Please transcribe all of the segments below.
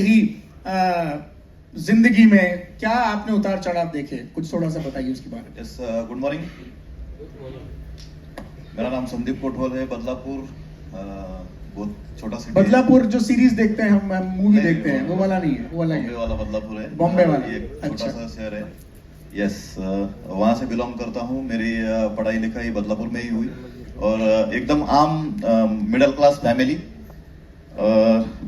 ही जिंदगी में क्या आपने उतार चढ़ाव देखे, कुछ थोड़ा सा बताइए उसके बारे में। Yes, good morning. मेरा नाम संदीप कोटवाल है, बदलापुर, बहुत छोटा सिटी। बदलापुर जो सीरीज देखते हैं हम, मूवी देखते हैं, वो वाला नहीं है, वो वाला बॉम्बे वाला बदलापुर है, बॉम्बे वाला। ये छोटा अच्छा। सा शहर है। यस, वहाँ से बिलोंग करता हूँ। मेरी पढ़ाई लिखाई बदलापुर में ही हुई और एकदम आम मिडिल क्लास फैमिली।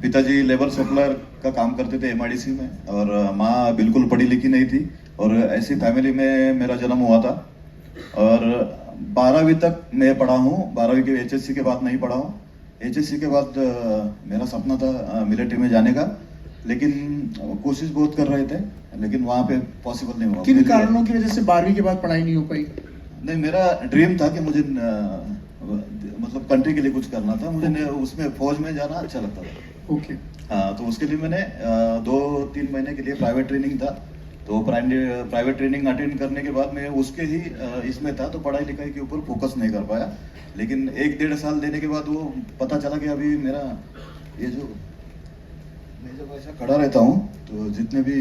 पिताजी लेबर सप्लायर का काम करते थे एमआईडीसी में और माँ बिल्कुल पढ़ी लिखी नहीं थी और ऐसी फैमिली में मेरा जन्म हुआ था। और 12वीं तक मैं पढ़ा हूँ, 12वीं के एचएससी के बाद नहीं पढ़ा हूँ। एचएससी के बाद मेरा सपना था मिलिट्री में जाने का, लेकिन कोशिश बहुत कर रहे थे, लेकिन वहाँ पे पॉसिबल नहीं हुआ। किन कारणों की वजह से 12वीं के बाद पढ़ाई नहीं हो पाई? नहीं, मेरा ड्रीम था कि मुझे मतलब कंट्री के लिए कुछ करना था, मुझे उसमें फौज में जाना अच्छा लगता था। ओके। हाँ, तो उसके लिए मैंने 2-3 महीने के लिए प्राइवेट ट्रेनिंग था, तो प्राइवेट ट्रेनिंग अटेंड करने के बाद मैं उसके ही इसमें था, तो पढ़ाई लिखाई के ऊपर फोकस नहीं कर पाया। लेकिन 1-1.5 साल देने के बाद वो पता चला कि अभी मेरा ये जो मैं जब ऐसा खड़ा रहता हूँ तो जितने भी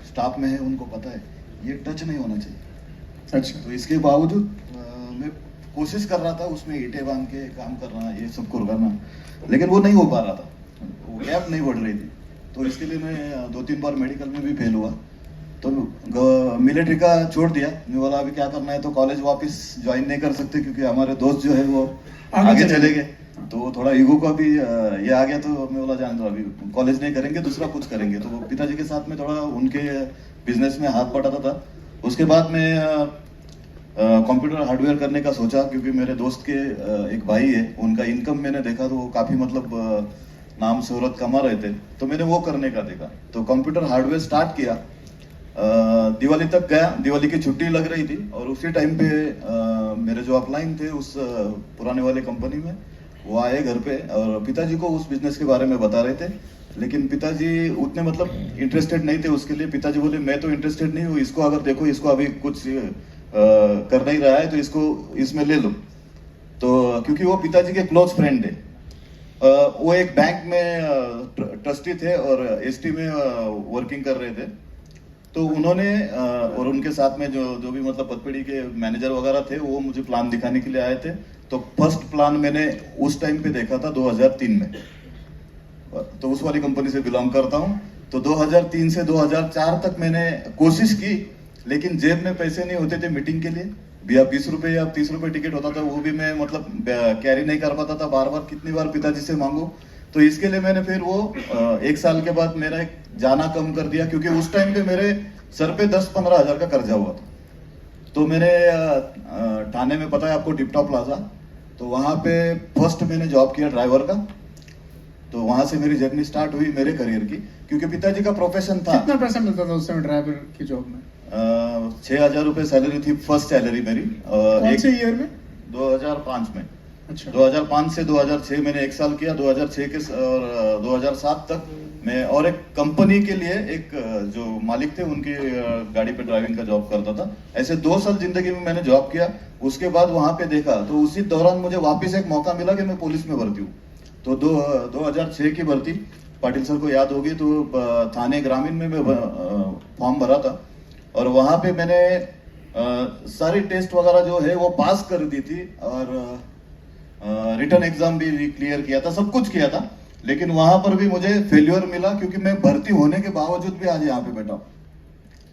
स्टाफ में है उनको पता है ये टच नहीं होना चाहिए। अच्छा। तो इसके बावजूद मैं कोशिश कर रहा था उसमें ईंटें बांध के काम करना, ये सब करना, लेकिन वो नहीं हो पा रहा था, वो गैप नहीं बढ़ रही थी। तो इसके लिए मैं 2-3 बार मेडिकल में भी फेल हुआ, तो मिलिट्री का छोड़ दिया। मैं बोला अभी क्या करना है, तो कॉलेज वापस ज्वाइन नहीं कर सकते क्योंकि हमारे दोस्त जो है वो आगे चले गए, तो थोड़ा ईगो का भी ये आ गया। तो मैं बोला जान दो, अभी कॉलेज नहीं करेंगे, दूसरा कुछ करेंगे। तो पिताजी के साथ में थोड़ा उनके बिजनेस में हाथ बटाता था। उसके बाद मैं कंप्यूटर हार्डवेयर करने का सोचा, क्योंकि मेरे दोस्त के एक भाई है, उनका इनकम मैंने देखा तो वो काफी मतलब नाम शोहरत कमा रहे थे, तो मैंने वो करने का देखा, तो कंप्यूटर हार्डवेयर स्टार्ट किया। दिवाली तक गया, दिवाली की छुट्टी लग रही थी और उसी टाइम पे मेरे जो अपलाइन थे उस पुराने वाले कंपनी में, वो आए घर पे और पिताजी को उस बिजनेस के बारे में बता रहे थे, लेकिन पिताजी उतने मतलब इंटरेस्टेड नहीं थे उसके लिए। पिताजी बोले मैं तो इंटरेस्टेड नहीं हूँ, इसको अगर देखो, इसको अभी कुछ कर नहीं रहा है तो इसको इसमें ले लो। तो क्योंकि वो पिताजी के क्लोज फ्रेंड है, वो एक बैंक में ट्रस्टी थे और एसटी में वर्किंग कर रहे थे, तो उन्होंने और उनके साथ में जो भी मतलब पतपेड़ी के मैनेजर वगैरह थे, वो मुझे प्लान दिखाने के लिए आए थे। तो फर्स्ट प्लान मैंने उस टाइम पे देखा था 2003 में, तो उस वाली कंपनी से बिलोंग करता हूँ। तो 2003 से 2004 तक मैंने कोशिश की, लेकिन जेब में पैसे नहीं होते थे मीटिंग के लिए। भैया 20 रुपए या 30 रुपए टिकट होता था, वो भी मैं मतलब कैरी नहीं कर पाता था, बार बार कितनी बार पिताजी से मांगो। तो इसके लिए मैंने फिर वो 1 साल के बाद मेरा एक जाना कम कर दिया, क्योंकि उस टाइम पे मेरे सर पे 10-15 हजार का कर्जा हुआ था। तो मैंने ठाणे में, पता है आपको, टिपटॉप प्लाजा, तो वहां पे फर्स्ट मैंने जॉब किया ड्राइवर का। तो वहां से मेरी जर्नी स्टार्ट हुई मेरे करियर की, क्योंकि पिताजी का प्रोफेशन था। कितना पैसा मिलता था उस समय ड्राइवर की जॉब में? 6,000 रुपए सैलरी थी, फर्स्ट सैलरी मेरी। कौन से ईयर में? 2005 में। अच्छा। 2005 से 2006 मैंने 1 साल किया। 2006 के और 2007 तक मैं और एक कंपनी के लिए एक जो मालिक थे उनकी गाड़ी पे ड्राइविंग का जॉब करता था। ऐसे 2 साल जिंदगी में मैंने जॉब किया। उसके बाद वहां पे देखा तो उसी दौरान मुझे वापस एक मौका मिला कि मैं पुलिस में भर्ती हूँ। तो 2006 की भर्ती पाटिल सर को याद होगी, तो थाने ग्रामीण में मैं फॉर्म भरा था और वहां पे मैंने सारी टेस्ट वगैरह जो है वो पास कर दी थी और रिटर्न एग्जाम भी क्लियर किया था, सब कुछ किया था, लेकिन वहां पर भी मुझे फेल्योर मिला, क्योंकि मैं भर्ती होने के बावजूद भी आज यहाँ पे बैठा हूँ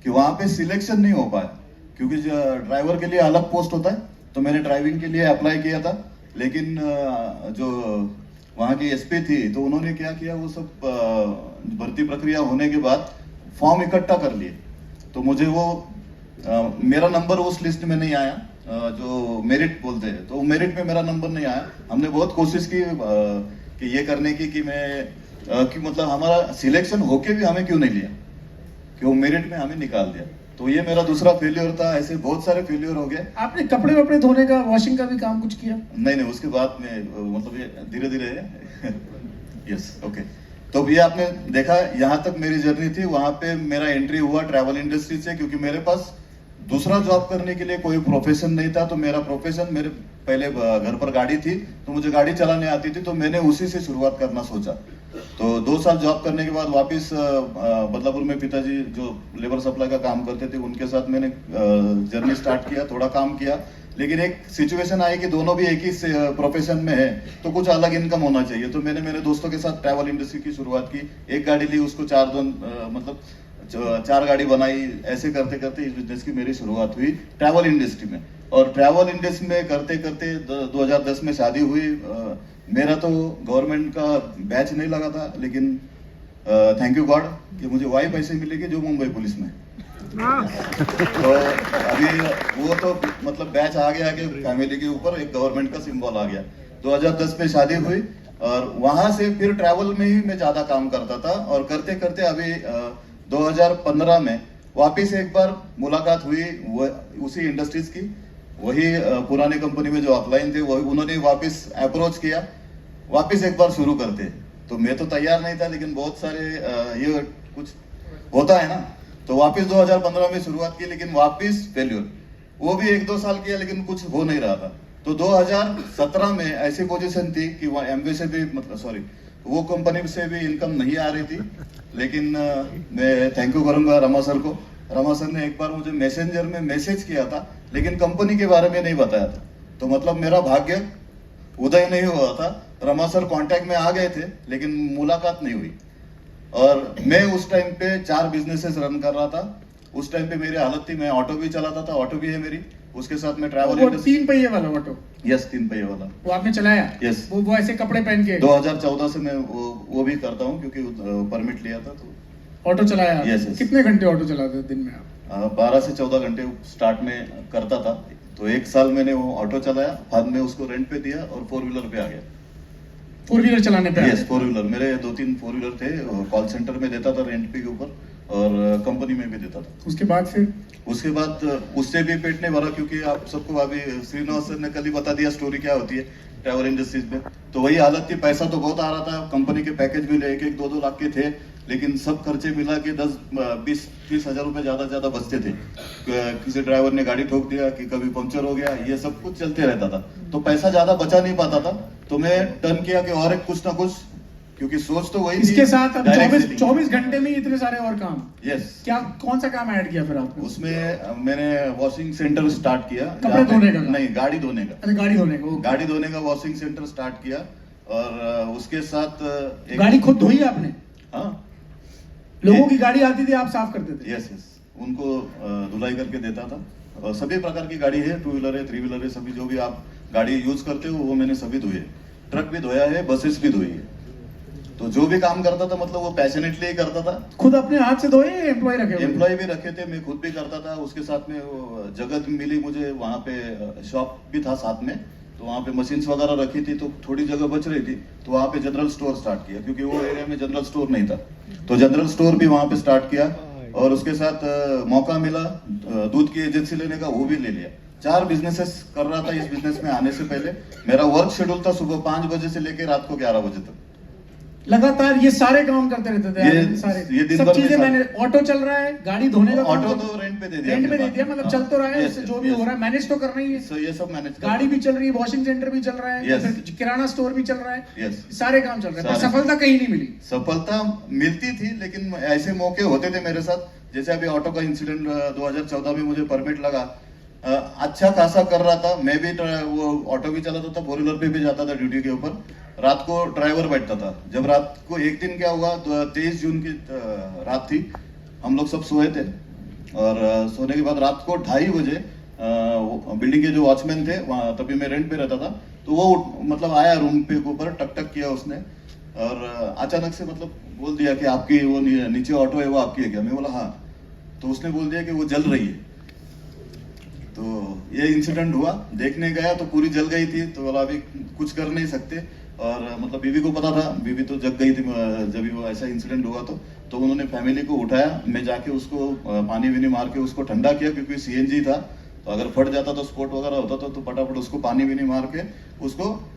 कि वहां पे सिलेक्शन नहीं हो पाया। क्योंकि ड्राइवर के लिए अलग पोस्ट होता है, तो मैंने ड्राइविंग के लिए अप्लाई किया था, लेकिन जो वहां की एसपी थी तो उन्होंने क्या किया, वो सब भर्ती प्रक्रिया होने के बाद फॉर्म इकट्ठा कर लिए, तो मुझे वो मेरा नंबर उस लिस्ट में नहीं आया, जो मेरिट बोलते हैं, तो मेरिट में मेरा नंबर नहीं आया। हमने बहुत कोशिश की कि ये करने की कि मैं कि मतलब हमारा सिलेक्शन होके भी हमें क्यों नहीं लिया, कि वो मेरिट में हमें निकाल दिया। तो ये मेरा दूसरा फेल्योर था। ऐसे बहुत सारे फेल्योर हो गए। आपने कपड़े वपड़े धोने का, वॉशिंग का भी काम कुछ किया? नहीं, उसके बाद में मतलब ये धीरे धीरे यस, ओके। तो ये आपने देखा, यहाँ तक मेरी जर्नी थी। वहां पे मेरा एंट्री हुआ ट्रैवल इंडस्ट्री से, क्योंकि मेरे पास दूसरा जॉब करने के लिए कोई प्रोफेशन नहीं था। तो मेरा प्रोफेशन, मेरे पहले घर पर गाड़ी थी तो मुझे गाड़ी चलाने आती थी, तो मैंने उसी से शुरुआत करना सोचा। तो 2 साल जॉब करने के बाद वापस बदलापुर में पिताजी जो लेबर सप्लाई का काम करते थे उनके साथ मैंने जर्नी स्टार्ट किया, थोड़ा काम किया। लेकिन एक सिचुएशन आई कि दोनों भी एक ही प्रोफेशन में है तो कुछ अलग इनकम होना चाहिए। तो मैंने मेरे दोस्तों के साथ ट्रैवल इंडस्ट्री की शुरुआत की। एक गाड़ी ली, उसको 4 गाड़ी बनाई। ऐसे करते करते इस बिजनेस की मेरी शुरुआत हुई ट्रैवल इंडस्ट्री में। और ट्रैवल इंडस्ट्री में करते करते 2010 में शादी हुई। मेरा तो गवर्नमेंट का बैच नहीं लगा था, लेकिन थैंक यू गॉड कि मुझे वाइफ ऐसे मिलेगी जो मुंबई पुलिस में। तो अभी वो तो मतलब बैच आ गया कि फैमिली के ऊपर एक गवर्नमेंट का सिंबल आ गया। 2010 में शादी हुई और वहां से फिर ट्रैवल में ही मैं ज्यादा काम करता था। और करते करते अभी 2015 में वापिस एक बार मुलाकात हुई उसी इंडस्ट्रीज की। वही पुराने कंपनी में जो अपलाइन थे वही उन्होंने वापिस अप्रोच किया, वापिस एक बार शुरू करते। तो मैं तो तैयार नहीं था, लेकिन बहुत सारे ये कुछ होता है ना, तो वापिस 2015 में शुरुआत की, लेकिन वापिस फेल्यूर। वो भी 1-2 साल किया लेकिन कुछ हो नहीं रहा था। तो 2017 में ऐसी पोजीशन थी कि वहाँ एमवे से भी वो कंपनी से भी इनकम नहीं आ रही थी। लेकिन मैं थैंक यू करूंगा रमा सर को। रमा सर ने एक बार मुझे मैसेंजर में मैसेज किया था, लेकिन कंपनी के बारे में नहीं बताया था। तो मतलब मेरा भाग्य उदय नहीं हुआ था। रमा सर कांटेक्ट में आ गए थे, लेकिन मुलाकात नहीं हुई। और मैं उस टाइम पे 4 बिजनेसेस रन कर रहा था। उस टाइम पे मेरी हालत थी, मैं ऑटो भी चलाता था, ऑटो भी है मेरी। उसके साथ में ट्रैवल वो 3 पहिए वाला ऑटो? यस, 3 पहिए वाला। वो आपने चलाया? यस। वो ऐसे कपड़े पहन के? 2014 से मैं वो भी करता हूँ, क्योंकि परमिट लिया था। तो ऑटो चलाया? यस। कितने घंटे ऑटो चलाते दिन में आप? 12 से 14 घंटे स्टार्ट में करता था। तो 1 साल मैंने वो ऑटो चलाया, बाद में उसको रेंट पे दिया और 4 व्हीलर पे आ गया। 4 व्हीलर चलाने पे? Yes, 4 wheeler. मेरे 2-3 4 व्हीलर थे। कॉल सेंटर में देता था रेंट पे के ऊपर, और कंपनी में भी देता था। उसके बाद फिर? उसके बाद उससे भी पेट नहीं भरा, क्योंकि आप सबको अभी श्रीनिवास सर ने कल ही बता दिया स्टोरी क्या होती है ट्रैवल इंडस्ट्रीज में। तो वही हालत थी, पैसा तो बहुत आ रहा था, कंपनी के पैकेज भी 1-2 लाख के थे, लेकिन सब खर्चे मिला के 10-20-30 हजार रुपए ज्यादा बचते थे। किसी ड्राइवर ने गाड़ी ठोक दिया, कि कभी पंक्चर हो गया, ये सब कुछ चलते रहता था। तो पैसा ज्यादा बचा नहीं पाता था। तो मैं टर्न किया कि और एक कुछ ना कुछ, क्योंकि सोच तो वही इसके साथ अब 24 घंटे में इतने सारे और काम? यस। क्या कौन सा काम ऐड किया फिर आपने? उसमें मैंने वॉशिंग सेंटर स्टार्ट किया। कपड़े धोने का? नहीं, गाड़ी धोने का। अच्छा, गाड़ी धोने का। गाड़ी धोने का वॉशिंग सेंटर स्टार्ट किया। और उसके साथ गाड़ी खुद धोई आपने? हाँ। लोगों की गाड़ी आती थी, आप साफ करते थे? यस, उनको धुलाई करके देता था। और सभी प्रकार की गाड़ी है, 2 व्हीलर है, 3 व्हीलर है, सभी जो भी आप गाड़ी यूज करते हो वो मैंने सभी धोए। ट्रक भी धोया है, बसेस भी धोई है। तो जो भी काम करता था मतलब वो पैशनेटली ही करता था। खुद अपने हाथ से धोए? एम्प्लॉय रखे? एम्प्लॉय भी रखे थे, मैं खुद भी करता था। उसके साथ में वो जगह मिली मुझे, वहाँ पे शॉप भी था साथ में। तो वहाँ पे मशीन्स वगैरह रखी थी, तो थोड़ी जगह बच रही थी, तो वहाँ पे जनरल स्टोर स्टार्ट किया, क्योंकि वो एरिया में जनरल स्टोर नहीं था। तो जनरल स्टोर भी वहाँ पे स्टार्ट किया। और उसके साथ मौका मिला दूध की एजेंसी लेने का, वो भी ले लिया। 4 बिजनेसेस कर रहा था इस बिजनेस में आने से पहले। मेरा वर्क शेड्यूल था सुबह 5 बजे से लेकर रात को 11 बजे तक। लगातार ये सारे काम करते रहते थे? ये दिन सब चीजें मैंने, ऑटो चल रहा है, गाड़ी धोने का ऑटो तो रेंट पे दे दिया। रेंट पे दे दिया, मतलब चल तो रहा है, जो भी हो रहा है मैनेज तो करना ही है। ये सब मैनेज, गाड़ी भी चल रही है, वॉशिंग सेंटर भी चल रहा है, किराना स्टोर भी चल रहा है, सारे काम चल रहे हैं। सफलता कहीं नहीं मिली? सफलता मिलती थी, लेकिन ऐसे मौके होते थे मेरे साथ। जैसे अभी ऑटो का इंसिडेंट 2014 में मुझे परमिट लगा, अच्छा खासा कर रहा था। मैं भी वो ऑटो भी चलाता था, 4 व्हीलर पे भी जाता था ड्यूटी के ऊपर। रात को ड्राइवर बैठता था। जब रात को एक दिन क्या हुआ, 23 जून की रात थी, हम लोग सब सोए थे। और सोने के बाद रात को 2:30 बजे बिल्डिंग के जो वॉचमैन थे वहाँ, तभी मैं रेंट पे रहता था, तो वो मतलब आया रूम पे ऊपर, टक टक किया उसने। और अचानक से मतलब बोल दिया कि आपकी वो नीचे ऑटो है, वो आपकी है क्या? मैं बोला हाँ। तो उसने बोल दिया कि वो जल रही है। तो ये इंसिडेंट हुआ, देखने गया तो पूरी जल गई थी। तो बोला अभी कुछ कर नहीं सकते। और मतलब बीवी को पता था, बीवी तो जग गई थी जब वो ऐसा इंसिडेंट हुआ। तो उन्होंने फैमिली को उठाया। मैं जाके उसको पानी विनी मार के उसको ठंडा किया, क्योंकि सीएनजी था, तो अगर फट जाता तो स्पोर्ट वगैरह होता था। तो फटाफट उसको पानी विनी मार के उसको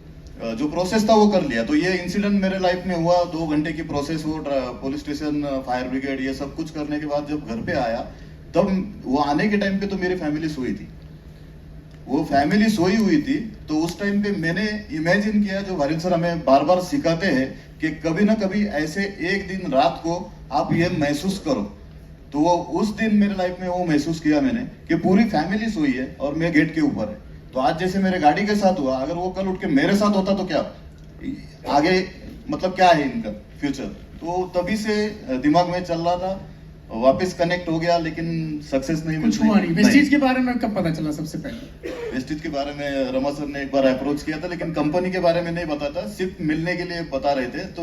जो प्रोसेस था वो कर लिया। तो ये इंसिडेंट मेरे लाइफ में हुआ। 2 घंटे की प्रोसेस हो, पुलिस स्टेशन, फायर ब्रिगेड, ये सब कुछ करने के बाद जब घर पे आया, तब वो आने के टाइम पे तो मेरी फैमिली सोई थी। वो फैमिली सोई हुई थी, तो उस टाइम पे मैंने इमेजिन किया, जो वारिद सर हमें बार बार सिखाते हैं कि कभी ना कभी ऐसे एक दिन रात को आप ये महसूस करो। तो वो उस दिन मेरे लाइफ में वो महसूस किया मैंने कि पूरी फैमिली सोई है और मैं गेट के ऊपर है। तो आज जैसे मेरे गाड़ी के साथ हुआ, अगर वो कल उठ के मेरे साथ होता तो क्या आगे, मतलब क्या है इनका फ्यूचर। तो तभी से दिमाग में चल रहा था, वापस कनेक्ट हो गया, लेकिन सक्सेस नहीं मिल कुछ हुआ नहीं। वेस्टीज के बारे में कब पता चला सबसे पहले? वेस्टीज के बारे में रमा सर ने एक बार अप्रोच किया था, लेकिन कंपनी के बारे में नहीं बताता, सिर्फ मिलने के लिए बता रहे थे। तो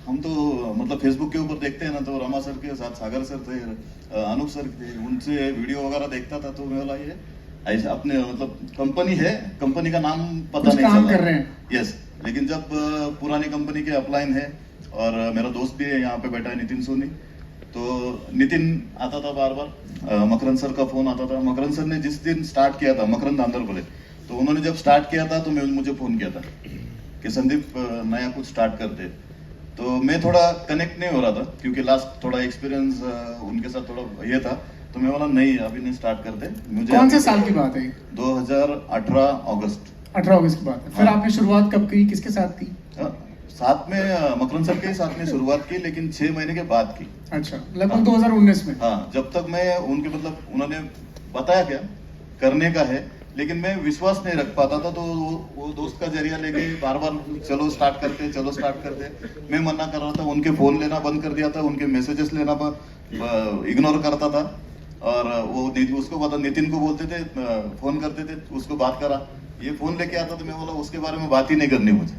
हम तो मतलब फेसबुक के ऊपर देखते हैं ना, तो रमा सर के साथ सागर सर थे, अनूप सर थे, उनसे वीडियो वगैरह देखता था। तो मैं बोला ये ऐसे अपने मतलब कंपनी है, कंपनी का नाम पता नहीं काम चला। कर रहे हैं। यस, लेकिन जब पुरानी कंपनी के अपलाइन है, और मेरा दोस्त भी है यहाँ पे बैठा है, नितिन सोनी। तो नितिन आता था बार बार, मकरंद सर का फोन आता था। मकरंद सर ने जिस दिन स्टार्ट किया था, मकरंद आंध्र बोले, तो उन्होंने जब स्टार्ट किया था तो मुझे फोन किया था कि संदीप नया कुछ स्टार्ट करते। तो मैं थोड़ा कनेक्ट नहीं हो रहा था, क्योंकि लास्ट थोड़ा एक्सपीरियंस उनके साथ थोड़ा ये था। तो मैं बोला नहीं, अभी नहीं स्टार्ट करते। मुझे कौन से साल की बात है? 2018 अगस्त। 18 अगस्त की बात है। फिर हाँ। आपने शुरुआत कब की, किसके साथ की? साथ में मकरंद सर के साथ में शुरुआत की, लेकिन 6 महीने के बाद की। अच्छा, लगभग 2019 में। हाँ, जब तक मैं उनके मतलब उन्होंने बताया क्या करने का है, लेकिन मैं विश्वास नहीं रख पाता था। तो वो दोस्त का जरिया लेके बार बार चलो स्टार्ट करते, चलो स्टार्ट करते। मैं मना कर रहा था, उनके फोन लेना बंद कर दिया था, उनके मैसेजेस लेना इग्नोर करता था। और वो उसको पता, नितिन को बोलते थे, फोन करते थे, उसको बात करा, ये फोन लेके आता तो मैं बोला उसके बारे में बात ही नहीं करनी मुझे।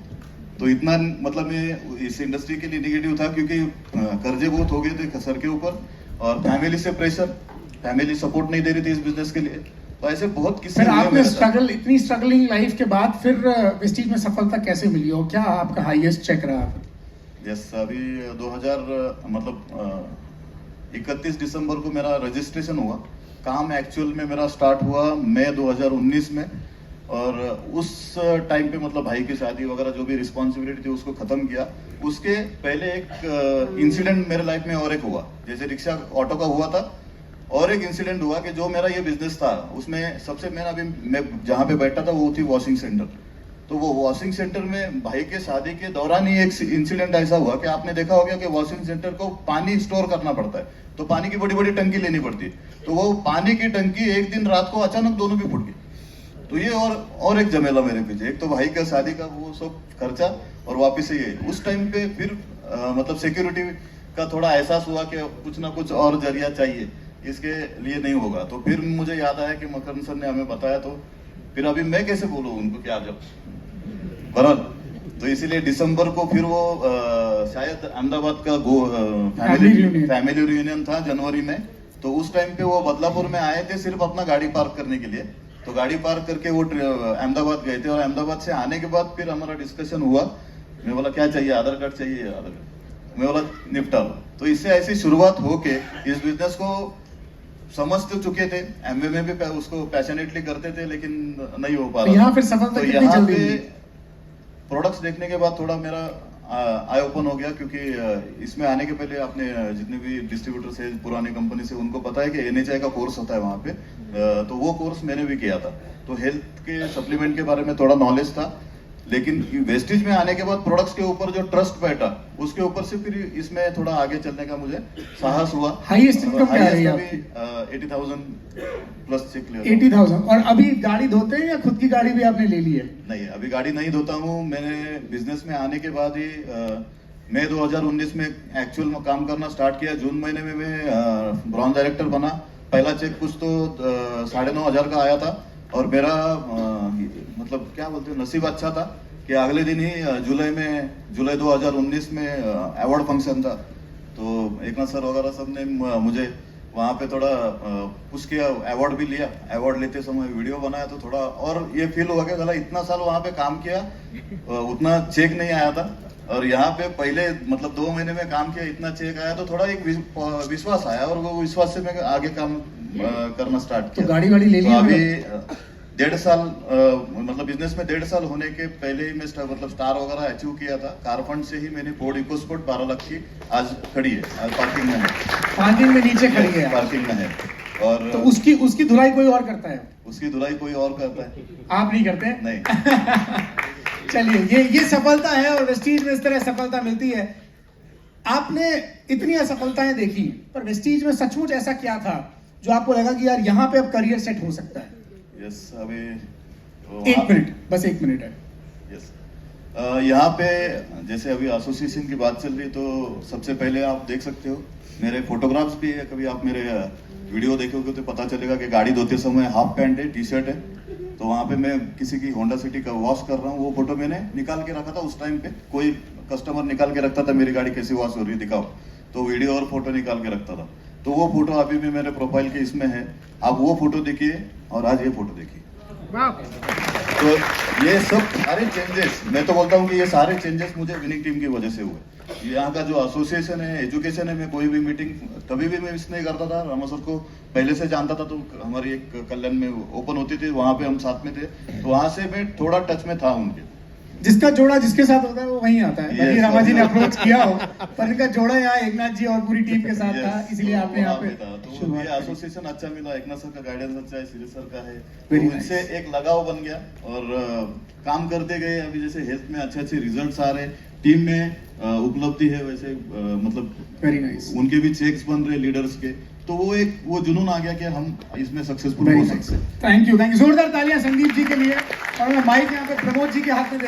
तो इतना मतलब मैं इस इंडस्ट्री के लिए निगेटिव था, क्योंकि कर्जे बहुत हो गए थे सर के ऊपर, और फैमिली से प्रेशर, फैमिली सपोर्ट नहीं दे रही थी इस बिजनेस के लिए। तो ऐसे बहुत किस्से फिर हुए आपने मेरे साथ। स्ट्रगल, इतनी स्ट्रगलिंग लाइफ के बाद फिर वेस्टीज में सफलता कैसे मिली, और क्या आपका हाईएस्ट चेक रहा? यस, अभी 2000 मतलब 31 दिसंबर को मेरा रजिस्ट्रेशन हुआ। काम एक्चुअल में मेरा स्टार्ट हुआ मई 2019 में। और उस टाइम पे मतलब भाई की शादी वगैरह जो भी रिस्पॉन्सिबिलिटी थी उसको खत्म किया। उसके पहले एक इंसिडेंट मेरे लाइफ में और एक हुआ, जैसे रिक्शा ऑटो का हुआ था, और एक इंसिडेंट हुआ कि जो मेरा ये बिजनेस था उसमें सबसे मेन, अभी मैं जहाँ पे बैठा था वो थी वॉशिंग सेंटर। तो वो वॉशिंग सेंटर में भाई के शादी के दौरान ही एक इंसिडेंट ऐसा हुआ कि आपने देखा होगा कि वॉशिंग सेंटर को पानी स्टोर करना पड़ता है, तो पानी की बड़ी बड़ी टंकी लेनी पड़ती है। तो वो पानी की टंकी एक दिन रात को अचानक दोनों भी फूट गई। तो ये और एक झमेला मेरे पीछे, एक तो भाई का शादी का वो सब खर्चा, और वापस से ये उस टाइम पे फिर मतलब सिक्योरिटी का थोड़ा एहसास हुआ कि कुछ ना कुछ और जरिया चाहिए, इसके लिए नहीं होगा। तो फिर मुझे याद आया कि मकरंद सर ने हमें बताया, तो फिर अभी मैं कैसे बोलूँ उनको क्या, जब बराबर। तो इसीलिए दिसंबर को फिर वो शायद अहमदाबाद का फैमिली रियूनियन था जनवरी में। तो उस टाइम पे वो बदलापुर में आए थे सिर्फ अपना गाड़ी पार्क करने के लिए। तो गाड़ी पार्क करके वो अहमदाबाद गए थे, और अहमदाबाद से आने के बाद फिर हमारा डिस्कशन हुआ। मैं बोला क्या चाहिए, आधार कार्ड चाहिए, आधार कार्ड। मैं बोला निपटा लो। तो इससे ऐसी शुरुआत होके इस बिजनेस को समझ तो चुके थे, एमवे में भी उसको पैशनेटली करते थे, लेकिन नहीं हो पा रहा। यहाँ फिर सफलता तो कितनी यहाँ जल्दी पे मिली? प्रोडक्ट्स देखने के बाद थोड़ा मेरा आई ओपन हो गया, क्योंकि इसमें आने के पहले आपने जितने भी डिस्ट्रीब्यूटर्स है पुरानी कंपनी से, उनको पता है कि NHI का कोर्स होता है वहाँ पे। तो वो कोर्स मैंने भी किया था, तो हेल्थ के सप्लीमेंट के बारे में थोड़ा नॉलेज था। लेकिन वेस्टीज में आने के बाद प्रोडक्ट्स के ऊपर जो ट्रस्ट बैठा, उसके ऊपर से फिर इसमें थोड़ा आगे चलने का मुझे साहस हुआ। हाईएस्ट इनकम क्या रही है आपकी? 80,000 प्लस चेक लिया। 80,000। और अभी गाड़ी धोते हैं या खुद की गाड़ी भी आपने ले ली है? नहीं, अभी गाड़ी नहीं धोता हूँ। मैंने बिजनेस में आने के बाद ही मई 2019 में एक्चुअल में काम करना स्टार्ट किया। जून महीने में मैं ब्रॉन्ज डायरेक्टर बना। पहला चेक कुछ तो 9,500 का आया था, और मेरा मतलब क्या बोलते हैं, नसीब अच्छा था कि अगले दिन ही जुलाई 2019 में अवार्ड फंक्शन था। तो एकनाथ सर वगैरह सब ने मुझे वहाँ पे थोड़ा पुश किया, अवार्ड भी लिया। अवार्ड लेते समय वीडियो बनाया, तो थोड़ा और ये फील हुआ कि साला इतना साल वहाँ पे काम किया, उतना चेक नहीं आया था, और यहाँ पे पहले मतलब 2 महीने में काम किया, इतना चेक आया। तो थोड़ा एक विश्वास आया, और वो विश्वास से मैं आगे काम करना स्टार्ट किया। तो गाड़ी वाड़ी ले ली? तो अभी 1.5 साल मतलब बिजनेस में 1.5 साल होने के पहले ही मैं मतलब स्टार वगैरह अचीव किया था। कार फंड से ही मैंने फोर्ड इकोस्पोर्ट 12 लाख की आज खड़ी है, आज पार्किंग में है। पार्किंग में नीचे खड़ी है? पार्किंग में है। और तो उसकी धुलाई कोई और करता है, उसकी धुलाई कोई और करता है, आप नहीं करते? नहीं। चलिए, ये सफलता है और वेस्टीज में इस तरह सफलता मिलती है। आपने इतनी असफलताएं देखी, पर वेस्टीज में सचमुच ऐसा क्या था जो आपको लगा कि यार यहाँ पे अब करियर सेट हो सकता है? यस, अभी एक मिनट, बस 1 मिनट है। यस, यहाँ पे जैसे अभी एसोसिएशन की बात चल रही है, तो सबसे पहले आप देख सकते हो मेरे फोटोग्राफ्स भी है। कभी आप मेरे वीडियो देखोगे तो पता चलेगा कि गाड़ी धोते समय हाफ पैंट है, टी शर्ट है, तो वहाँ पे मैं किसी की होंडा सिटी का वॉश कर रहा हूँ, वो फोटो मैंने निकाल के रखा था। उस टाइम पे कोई कस्टमर निकाल के रखता था मेरी गाड़ी कैसी वॉश हो रही है दिखाओ, तो वीडियो और फोटो निकाल के रखता था। तो वो फोटो अभी भी मेरे प्रोफाइल के इसमें है, आप वो फोटो देखिए और आज ये फोटो देखिए। तो ये सब सारे चेंजेस, मैं तो बोलता हूँ कि ये सारे चेंजेस मुझे विनिंग टीम की वजह से हुए। यहाँ का जो एसोसिएशन है, एजुकेशन है, मैं कोई भी मीटिंग कभी भी मैं मिस नहीं करता था। रामा सर को पहले से जानता था, तो हमारी एक कल्याण में ओपन होती थी, वहां पे हम साथ में थे, तो वहां से मैं थोड़ा टच में था उनके। जिसका जोड़ा जिसके साथ होता है वो वहीं आता है। भले रामा जी ने अप्रोच किया हो, पर इनका जोड़ा यहाँ एकनाथ जी और पूरी टीम के साथ था, इसलिए आपने यहाँ पे तो ये एसोसिएशन अच्छा मिला, एकनाथ सर का गाइडेंस अच्छा है, सीरीज सर का है, तो Very इनसे एक लगाव बन गया और काम करते गए। अभी जैसे हेल्थ में अच्छे अच्छे रिजल्ट्स आ रहे, टीम में उपलब्धि है, वैसे मतलब वेरी नाइस, उनके भी चेक्स बन रहे लीडर्स के, तो वो जुनून आ गया कि हम इसमें सक्सेसफुल हो सकते हैं। थैंक यू, जोरदार तालियां संदीप जी के लिए। और मैं माइक यहाँ पे प्रमोद जी के हाथ में दे